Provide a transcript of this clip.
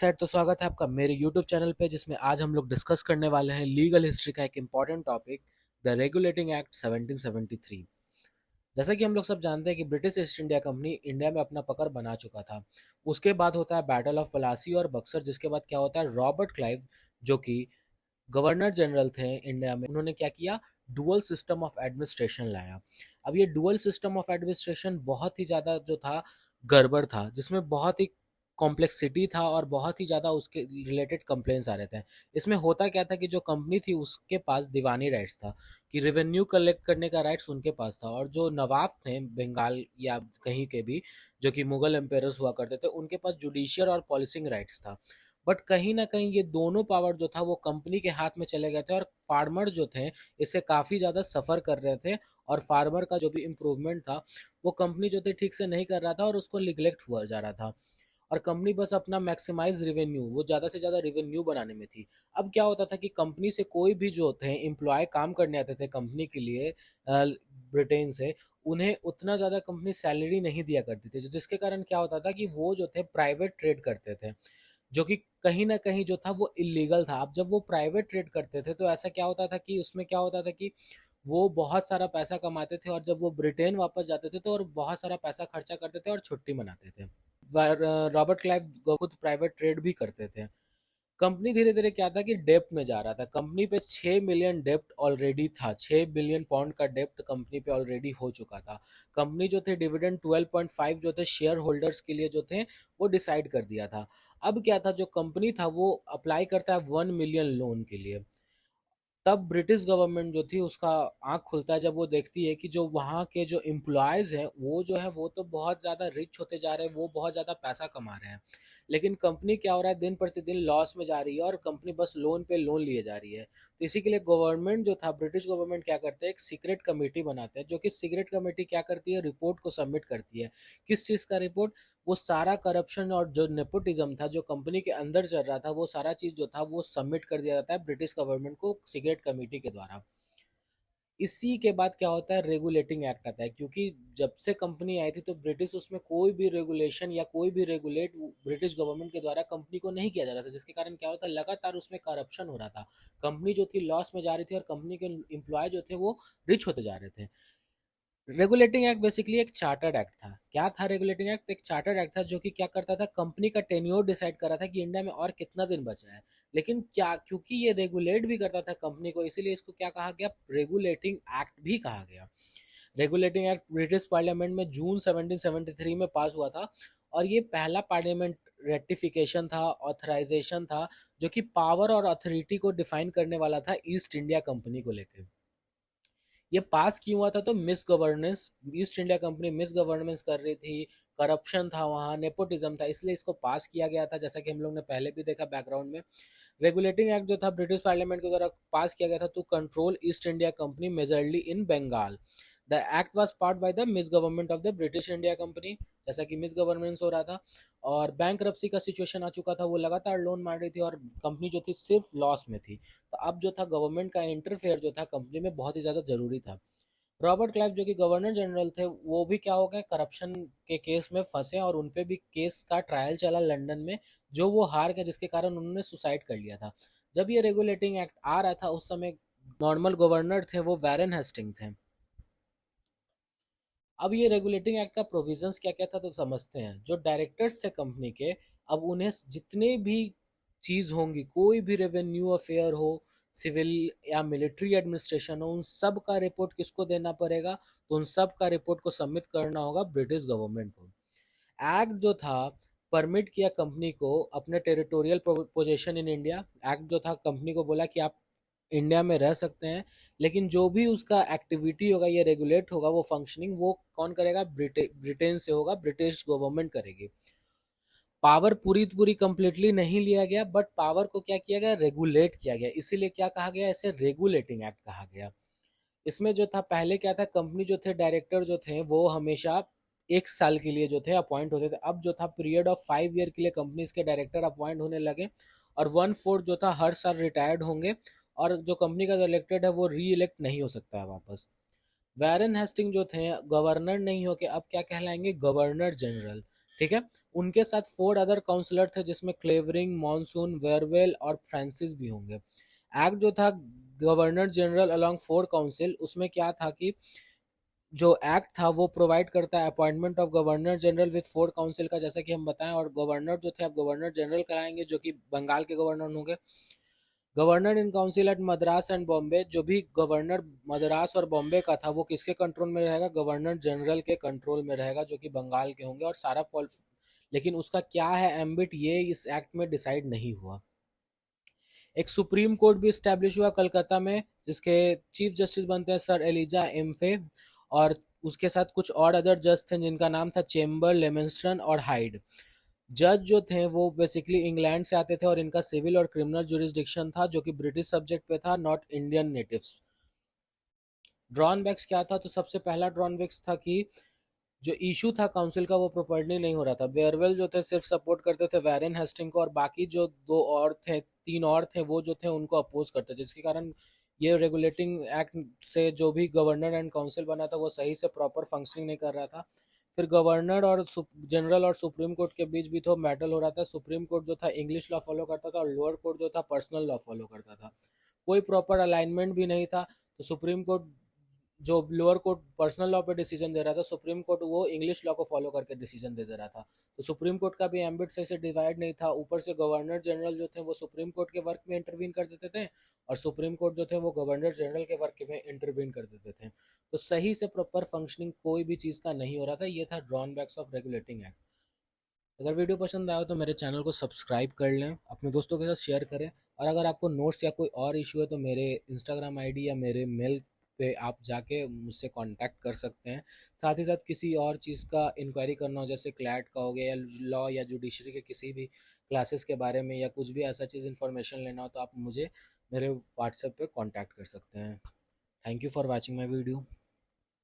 Set तो स्वागत है आपका मेरे YouTube चैनल पे, जिसमें आज हम लोग डिस्कस करने वाले हैं लीगल हिस्ट्री का एक important topic, the regulating act 1773। जैसा कि हम लोग सब जानते हैं कि British east India company India में अपना पकड़ बना चुका था। उसके बाद होता है बैटल ऑफ पलासी और बक्सर, जिसके बाद क्या होता है, रॉबर्ट क्लाइव जो कि गवर्नर जनरल थे इंडिया में, उन्होंने क्या किया, डुअल सिस्टम ऑफ एडमिनिस्ट्रेशन लाया। अब ये डुअल सिस्टम ऑफ एडमिनिस्ट्रेशन बहुत ही ज़्यादा जो था गड़बड़ था, जिसमें बहुत ही कॉम्प्लेक्सिटी था और बहुत ही ज़्यादा उसके रिलेटेड कंप्लेंट्स आ रहे थे। इसमें होता क्या था कि जो कंपनी थी उसके पास दीवानी राइट्स था, कि रेवेन्यू कलेक्ट करने का राइट्स उनके पास था, और जो नवाब थे बंगाल या कहीं के भी, जो कि मुगल एम्पायर्स हुआ करते थे, उनके पास जुडिशियल और पॉलिसिंग राइट्स था। बट कहीं ना कहीं ये दोनों पावर जो था वो कंपनी के हाथ में चले गए थे, और फार्मर जो थे इससे काफ़ी ज़्यादा सफ़र कर रहे थे, और फार्मर का जो भी इम्प्रूवमेंट था वो कंपनी जो थी ठीक से नहीं कर रहा था, और उसको निगलेक्ट हुआ जा रहा था। और कंपनी बस अपना मैक्सिमाइज रेवेन्यू, वो ज़्यादा से ज़्यादा रेवेन्यू बनाने में थी। अब क्या होता था कि कंपनी से कोई भी जो थे एम्प्लॉय काम करने आते थे कंपनी के लिए ब्रिटेन से, उन्हें उतना ज़्यादा कंपनी सैलरी नहीं दिया करती थी, जिसके कारण क्या होता था कि वो जो थे प्राइवेट ट्रेड करते थे, जो कि कहीं ना कहीं जो था वो इलीगल था। अब जब वो प्राइवेट ट्रेड करते थे तो ऐसा क्या होता था कि उसमें क्या होता था कि वो बहुत सारा पैसा कमाते थे, और जब वो ब्रिटेन वापस जाते थे तो और बहुत सारा पैसा खर्चा करते थे और छुट्टी मनाते थे। रॉबर्ट क्लाइव खुद प्राइवेट ट्रेड भी करते थे। कंपनी धीरे धीरे क्या था कि डेप्ट में जा रहा था। कंपनी पे 6 मिलियन डेप्ट ऑलरेडी था, 6 बिलियन पाउंड का डेप्ट कंपनी पे ऑलरेडी हो चुका था। कंपनी जो थे डिविडेंड 12.5 जो थे शेयर होल्डर्स के लिए जो थे वो डिसाइड कर दिया था। अब क्या था, जो कंपनी था वो अप्लाई करता है 1 मिलियन लोन के लिए। तब ब्रिटिश गवर्नमेंट जो थी उसका आँख खुलता है जब वो देखती है कि जो वहाँ के जो एम्प्लॉयज़ हैं वो जो है वो तो बहुत ज़्यादा रिच होते जा रहे हैं, वो बहुत ज़्यादा पैसा कमा रहे हैं, लेकिन कंपनी क्या हो रहा है, दिन प्रतिदिन लॉस में जा रही है, और कंपनी बस लोन पे लोन लिए जा रही है। तो इसी के लिए गवर्नमेंट जो था, ब्रिटिश गवर्नमेंट क्या करते हैं, एक सीक्रेट कमेटी बनाते हैं, जो कि सीक्रेट कमेटी क्या करती है, रिपोर्ट को सबमिट करती है। किस चीज़ का रिपोर्ट? वो सारा करप्शन और जो नेपोटिज्म था जो कंपनी के अंदर चल रहा था, वो सारा चीज़ जो था वो सबमिट कर दिया जाता है ब्रिटिश गवर्नमेंट को सीक्रेट कमेटी के द्वारा। इसी के बाद क्या होता है, रेगुलेटिंग एक्ट आता है, क्योंकि जब से कंपनी आई थी तो ब्रिटिश उसमें कोई भी रेगुलेशन या कोई भी रेगुलेट ब्रिटिश गवर्नमेंट के द्वारा कंपनी को नहीं किया जा रहा था, जिसके कारण क्या होता है, लगातार उसमें करप्शन हो रहा था। कंपनी जो थी लॉस में जा रही थी, और कंपनी के एम्प्लॉय जो थे वो रिच होते जा रहे थे। रेगुलेटिंग एक्ट बेसिकली एक चार्टर्ड एक्ट था। क्या था रेगुलेटिंग एक्ट? एक चार्टर्ड एक्ट था जो कि क्या करता था, कंपनी का टेन्योर डिसाइड कर रहा था कि इंडिया में और कितना दिन बचा है। लेकिन क्या, क्योंकि ये रेगुलेट भी करता था कंपनी को, इसीलिए इसको क्या कहा गया, रेगुलेटिंग एक्ट भी कहा गया। रेगुलेटिंग एक्ट ब्रिटिश पार्लियामेंट में जून 1773 में पास हुआ था, और ये पहला पार्लियामेंट रेटिफिकेशन था, ऑथराइजेशन था, जो कि पावर और अथॉरिटी को डिफाइन करने वाला था ईस्ट इंडिया कंपनी को लेकर। ये पास क्यों हुआ था? तो miss governance, east India company miss governance कर रही थी, करप्शन था वहाँ, नेपोटिज्म था, इसलिए इसको पास किया गया था, जैसा कि हम लोग ने पहले भी देखा बैकग्राउंड में। रेगुलेटिंग एक्ट जो था ब्रिटिश पार्लियामेंट के द्वारा पास किया गया था to control East India Company majorly in Bengal. The act was part by the miss government of the British India company, जैसा कि मिस गवर्नेंस हो रहा था, और बैंक का सिचुएशन आ चुका था, वो लगातार लोन मार रही थी, और कंपनी जो थी सिर्फ लॉस में थी। तो अब जो था गवर्नमेंट का इंटरफेयर जो था कंपनी में बहुत ही ज़्यादा ज़रूरी था। रॉबर्ट क्लाइव जो कि गवर्नर जनरल थे, वो भी क्या हो गए, करप्शन के केस में फंसे, और उन पे भी केस का ट्रायल चला लंदन में, जो वो हार गए, जिसके कारण उन्होंने सुसाइड कर लिया था। जब ये रेगुलेटिंग एक्ट आ रहा था उस समय नॉर्मल गवर्नर थे वो वैरन हेस्टिंग थे। अब ये रेगुलेटिंग एक्ट का प्रोविजंस क्या क्या था तो समझते हैं। जो डायरेक्टर्स थे कंपनी के, अब उन्हें जितने भी चीज़ होंगी, कोई भी रेवेन्यू अफेयर हो, सिविल या मिलिट्री एडमिनिस्ट्रेशन हो, उन सब का रिपोर्ट किसको देना पड़ेगा? तो उन सब का रिपोर्ट को सबमिट करना होगा ब्रिटिश गवर्नमेंट को। एक्ट जो था परमिट किया कंपनी को अपने territorial position in India. Act जो था कंपनी को बोला कि आप इंडिया में रह सकते हैं, लेकिन जो भी उसका एक्टिविटी होगा, ये रेगुलेट होगा, वो फंक्शनिंग वो कौन करेगा? ब्रिटेन से होगा, ब्रिटिश गवर्नमेंट करेगी। पावर पूरी पूरी कंप्लीटली नहीं लिया गया, बट पावर को क्या किया गया, रेगुलेट किया गया, इसीलिए क्या कहा गया, इसे रेगुलेटिंग एक्ट कहा गया। इसमें जो था, पहले क्या था, कंपनी जो थे डायरेक्टर जो थे वो हमेशा 1 साल के लिए जो थे अपॉइंट होते थे। अब जो था पीरियड ऑफ 5 ईयर के लिए कंपनीज के डायरेक्टर अपॉइंट होने लगे, और 1/4 जो था हर साल रिटायर्ड होंगे, और जो कंपनी का इलेक्टेड है वो री इलेक्ट नहीं हो सकता है वापस। वैरन हेस्टिंग जो थे गवर्नर नहीं होके अब क्या कहलाएंगे, गवर्नर जनरल। ठीक है। उनके साथ 4 अदर काउंसलर थे जिसमें क्लेवरिंग, मॉनसून, वेरवेल और फ्रांसिस भी होंगे। एक्ट जो था गवर्नर जनरल अलॉन्ग 4 काउंसिल, उसमें क्या था कि जो एक्ट था वो प्रोवाइड करता है appointment of governor general with 4 council का, जैसा कि हम बताएं। और गवर्नर जो थे अब गवर्नर जनरल कराएंगे जो कि बंगाल के गवर्नर होंगे। Governor in council at Madras and Bombay, जो भी गवर्नर मद्रास और बॉम्बे का था वो किसके कंट्रोल में रहेगा? गवर्नर जनरल के कंट्रोल में रहेगा जो कि बंगाल के होंगे। और सारा लेकिन उसका क्या है एम्बिट, ये इस एक्ट में डिसाइड नहीं हुआ। एक सुप्रीम कोर्ट भी स्टैब्लिश हुआ कलकत्ता में, जिसके चीफ जस्टिस बनते हैं सर एलिजा एम्फे, और उसके साथ कुछ और अदर जज थे जिनका नाम था चेम्बर, लेमेंस्टन और हाइड। जज जो थे वो बेसिकली इंग्लैंड से आते थे और इनका सिविल और क्रिमिनल जुरिस्डिक्शन था जो कि ब्रिटिश सब्जेक्ट पे था, नॉट इंडियन नेटिव्स। ड्रॉनबैक्स क्या था? तो सबसे पहला ड्रॉनबैक्स था कि जो इशू था काउंसिल का वो प्रॉपर्ली नहीं हो रहा था। बेयरवेल जो थे सिर्फ सपोर्ट करते थे वैरेन हेस्टिंग को, और बाकी जो 2 और थे, 3 और थे, वो जो थे उनको अपोज करते थे, जिसके कारण ये रेगुलेटिंग एक्ट से जो भी गवर्नर एंड काउंसिल बना था वो सही से प्रॉपर फंक्शनिंग नहीं कर रहा था। फिर गवर्नर और जनरल और सुप्रीम कोर्ट के बीच भी तो बैटल हो रहा था। सुप्रीम कोर्ट जो था इंग्लिश लॉ फॉलो करता था और लोअर कोर्ट जो था पर्सनल लॉ फॉलो करता था। कोई प्रॉपर अलाइनमेंट भी नहीं था। तो सुप्रीम कोर्ट, जो लोअर कोर्ट पर्सनल लॉ पे डिसीजन दे रहा था, सुप्रीम कोर्ट वो इंग्लिश लॉ को फॉलो करके डिसीजन दे रहा था। तो सुप्रीम कोर्ट का भी एम्बिट सही से डिवाइड नहीं था। ऊपर से गवर्नर जनरल जो थे वो सुप्रीम कोर्ट के वर्क में इंटरवीन कर देते थे, और सुप्रीम कोर्ट जो थे वो गवर्नर जनरल के वर्क में इंटरवीन कर देते थे। तो सही से प्रॉपर फंक्शनिंग कोई भी चीज़ का नहीं हो रहा था। ये था ड्रॉनबैक्स ऑफ रेगुलेटिंग एक्ट। अगर वीडियो पसंद आया तो मेरे चैनल को सब्सक्राइब कर लें, अपने दोस्तों के साथ शेयर करें, और अगर आपको नोट्स या कोई और इशू है तो मेरे इंस्टाग्राम आईडी या मेरे मेल पे आप जाके मुझसे कांटेक्ट कर सकते हैं। साथ ही साथ किसी और चीज़ का इंक्वायरी करना हो, जैसे क्लैट का हो गया या लॉ या जुडिशरी के किसी भी क्लासेस के बारे में, या कुछ भी ऐसा चीज़ इन्फॉर्मेशन लेना हो, तो आप मुझे मेरे व्हाट्सएप पे कांटेक्ट कर सकते हैं। Thank you for watching my video.